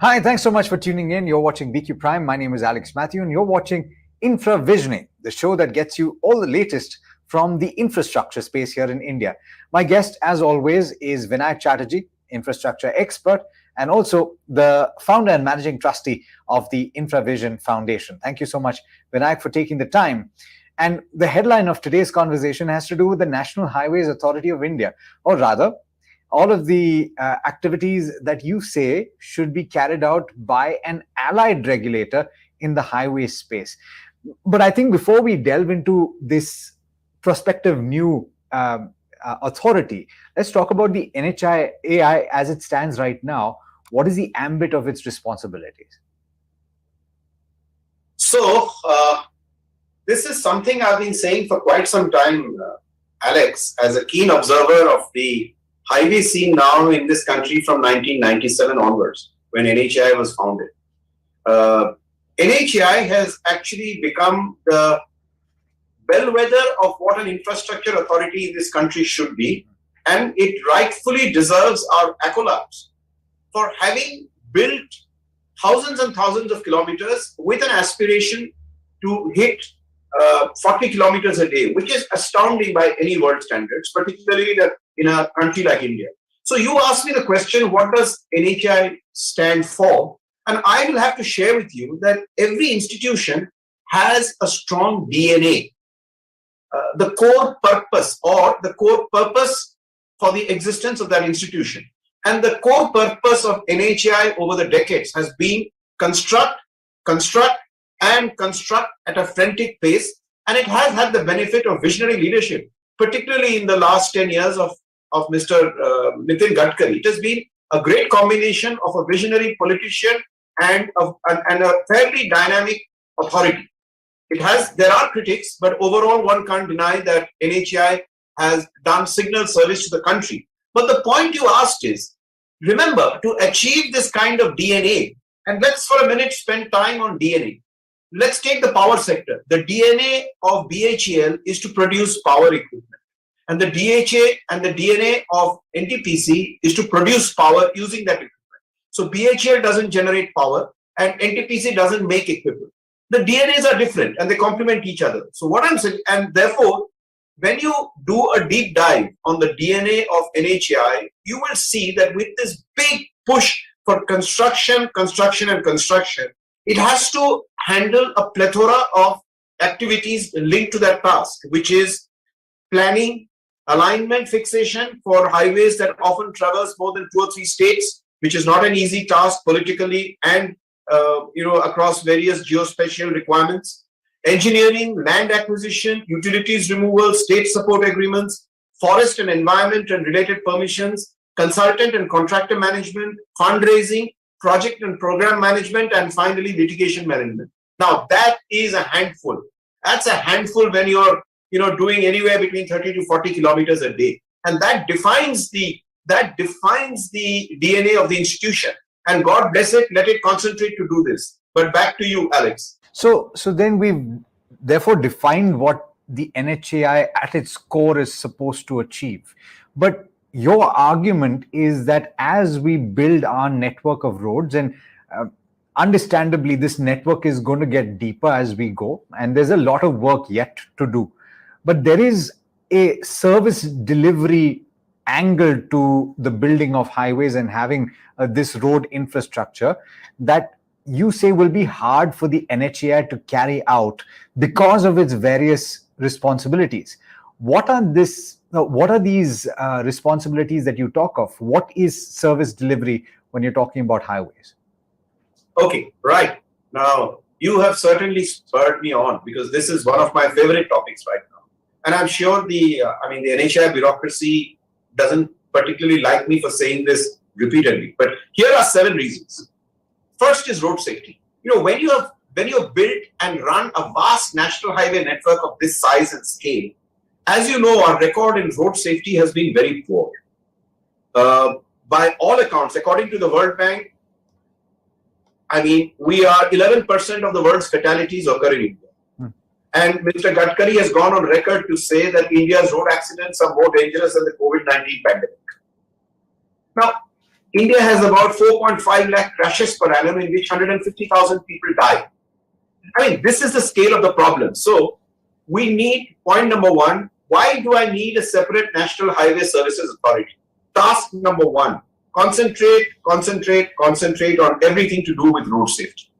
Hi, thanks so much for tuning in. You're watching BQ Prime. My name is Alex Matthew, and you're watching Infravisioning, the show that gets you all the latest from the infrastructure space here in India. My guest, as always, is Vinayak Chatterjee, infrastructure expert, and also the founder and managing trustee of the Infravision Foundation. Thank you so much, Vinayak, for taking the time. And the headline of today's conversation has to do with the National Highways Authority of India, or rather, all of the activities that you say should be carried out by an allied regulator in the highway space. But I think before we delve into this prospective new authority, let's talk about the NHAI as it stands right now. What is the ambit of its responsibilities? So, this is something I've been saying for quite some time, Alex, as a keen observer of the highway scene now in this country from 1997 onwards, when NHAI was founded. NHAI has actually become the bellwether of what an infrastructure authority in this country should be, and it rightfully deserves our accolades for having built thousands and thousands of kilometers with an aspiration to hit 40 kilometers a day, which is astounding by any world standards, particularly in a country like India. So you asked me the question, what does NHAI stand for? And I will have to share with you that every institution has a strong DNA. The core purpose for the existence of that institution. And the core purpose of NHAI over the decades has been construct at a frantic pace, and it has had the benefit of visionary leadership, particularly in the last 10 years of Mr. Nitin Gadkari. It has been a great combination of a visionary politician and a fairly dynamic authority. There are critics, but overall one can't deny that NHAI has done signal service to the country. But the point you asked is, remember, to achieve this kind of DNA, and let's for a minute spend time on DNA. Let's take the power sector. The DNA of BHEL is to produce power equipment. And the DHA and the DNA of NTPC is to produce power using that equipment. So BHEL doesn't generate power and NTPC doesn't make equipment. The DNAs are different and they complement each other. So what I'm saying, and therefore, when you do a deep dive on the DNA of NHAI, you will see that with this big push for construction, it has to handle a plethora of activities linked to that task, which is planning, alignment fixation for highways that often traverse more than 2 or 3 states, which is not an easy task politically and across various geospatial requirements. Engineering, land acquisition, utilities removal, state support agreements, forest and environment and related permissions, consultant and contractor management, fundraising, project and program management, and finally litigation management. Now that is a handful. That's a handful when you're doing anywhere between 30 to 40 kilometers a day, and that defines the DNA of the institution. And God bless it, let it concentrate to do this. But back to you, Alex. So then we've therefore defined what the NHAI at its core is supposed to achieve. But your argument is that as we build our network of roads, and understandably this network is going to get deeper as we go, and there's a lot of work yet to do, but there is a service delivery angle to the building of highways and having this road infrastructure that you say will be hard for the NHAI to carry out because of its various responsibilities. What are these responsibilities that you talk of? What is service delivery when you're talking about highways? Okay, right. Now, you have certainly spurred me on because this is one of my favorite topics right now. And I'm sure the NHAI bureaucracy doesn't particularly like me for saying this repeatedly. But here are 7 reasons. First is road safety. When you have built and run a vast national highway network of this size and scale, as you know, our record in road safety has been very poor. By all accounts, according to the World Bank, we are 11% of the world's fatalities occur in India. And Mr. Gadkari has gone on record to say that India's road accidents are more dangerous than the COVID-19 pandemic. Now, India has about 4.5 lakh crashes per annum, in which 150,000 people die. I mean, this is the scale of the problem. So we need, point number one, why do I need a separate National Highway Services Authority? Task number one, concentrate on everything to do with road safety.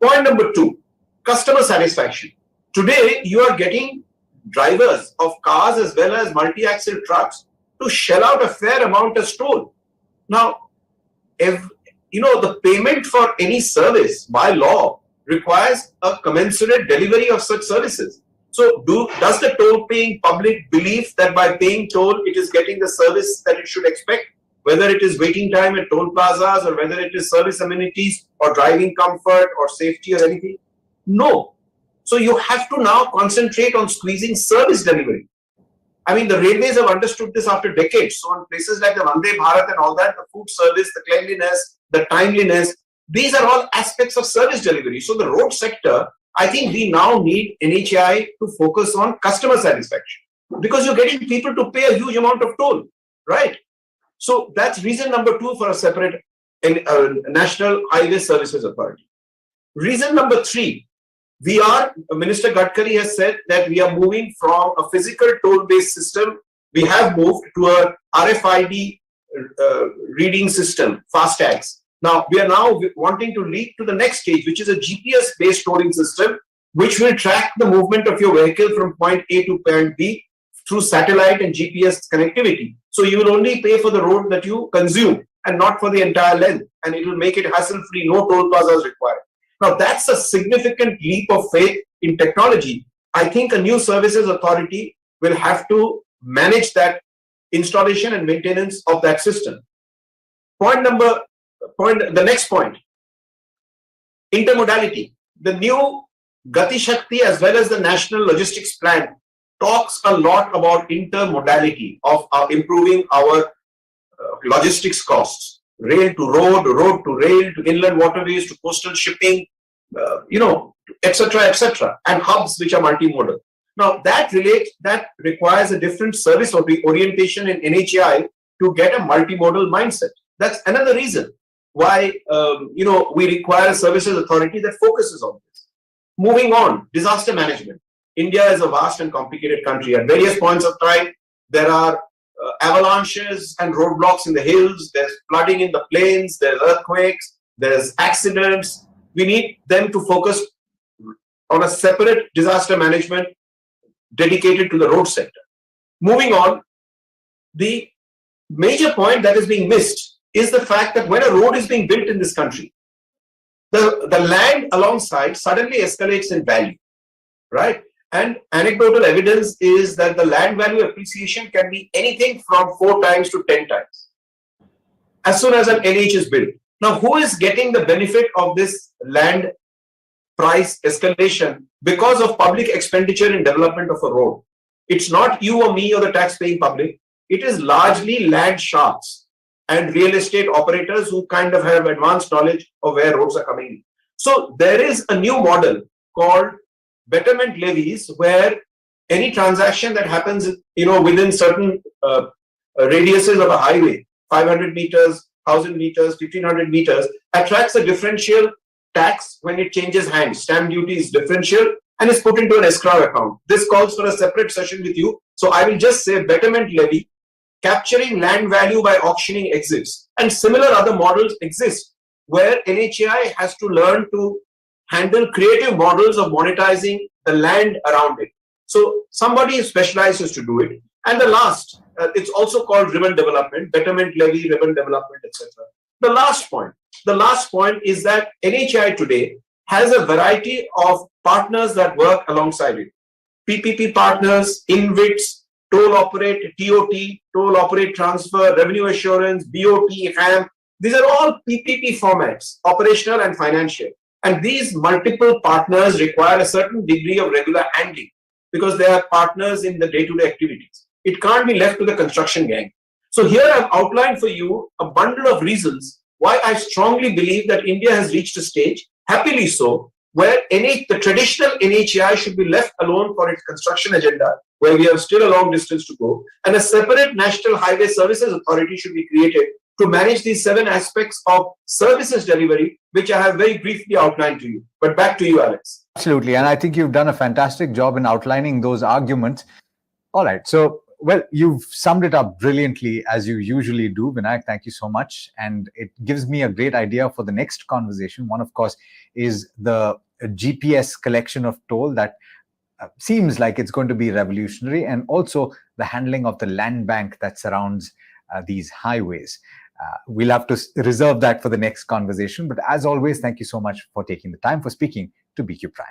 Point number two, customer satisfaction. Today, you are getting drivers of cars as well as multi-axle trucks to shell out a fair amount as toll. Now, the payment for any service by law requires a commensurate delivery of such services. So does the toll-paying public believe that by paying toll, it is getting the service that it should expect, whether it is waiting time at toll plazas or whether it is service amenities or driving comfort or safety or anything? No. So you have to now concentrate on squeezing service delivery. I mean, the railways have understood this after decades. So on places like the Vande Bharat and all that, the food service, the cleanliness, the timeliness, these are all aspects of service delivery. So the road sector, I think we now need NHAI to focus on customer satisfaction, because you're getting people to pay a huge amount of toll, right? So that's reason number two for a separate National Highway Services Authority. Reason number three, Minister Gadkari has said that we are moving from a physical toll-based system. We have moved to a RFID reading system, FASTags. Now, we are now wanting to lead to the next stage, which is a GPS-based tolling system, which will track the movement of your vehicle from point A to point B through satellite and GPS connectivity. So you will only pay for the road that you consume and not for the entire length, and it will make it hassle-free, no toll plazas required. Now, that's a significant leap of faith in technology. I think a new services authority will have to manage that installation and maintenance of that system. The next point, intermodality. The new Gati Shakti as well as the National Logistics Plan talks a lot about intermodality of improving our logistics costs. Rail to road, road to rail, to inland waterways, to coastal shipping, etc., and hubs which are multimodal. Now that requires a different service orientation in NHAI to get a multimodal mindset. That's another reason why we require a services authority that focuses on this. Moving on, disaster management. India is a vast and complicated country. At various points of time, there are avalanches and roadblocks in the hills, there's flooding in the plains, there's earthquakes, there's accidents. We need them to focus on a separate disaster management dedicated to the road sector. Moving on, the major point that is being missed is the fact that when a road is being built in this country, the land alongside suddenly escalates in value, right? And anecdotal evidence is that the land value appreciation can be anything from 4 times to 10 times as soon as an NH is built. Now, who is getting the benefit of this land price escalation because of public expenditure in development of a road? It's not you or me or the tax-paying public. It is largely land sharks and real estate operators who kind of have advanced knowledge of where roads are coming in. So there is a new model called betterment levies, where any transaction that happens, within certain radiuses of a highway, 500 meters, 1000 meters, 1500 meters, attracts a differential tax when it changes hands. Stamp duty is differential and is put into an escrow account. This calls for a separate session with you. So I will just say betterment levy, capturing land value by auctioning exists. And similar other models exist where NHAI has to learn to handle creative models of monetizing the land around it. So somebody specializes to do it. And the last, it's also called ribbon development, betterment levy, ribbon development, etc. The last point is that NHAI today has a variety of partners that work alongside it. PPP partners, INVITs, toll operate, TOT, toll operate transfer, revenue assurance, BOT, HAM. These are all PPP formats, operational and financial. And these multiple partners require a certain degree of regular handling because they are partners in the day-to-day activities. It can't be left to the construction gang. So here I've outlined for you a bundle of reasons why I strongly believe that India has reached a stage, happily so, where the traditional NHAI should be left alone for its construction agenda, where we have still a long distance to go, and a separate National Highway Services Authority should be created to manage these 7 aspects of services delivery, which I have very briefly outlined to you. But back to you, Alex. Absolutely. And I think you've done a fantastic job in outlining those arguments. All right. So, well, you've summed it up brilliantly, as you usually do, Vinayak. Thank you so much. And it gives me a great idea for the next conversation. One, of course, is the GPS collection of toll that seems like it's going to be revolutionary, and also the handling of the land bank that surrounds these highways. We'll have to reserve that for the next conversation. But as always, thank you so much for taking the time for speaking to BQ Prime.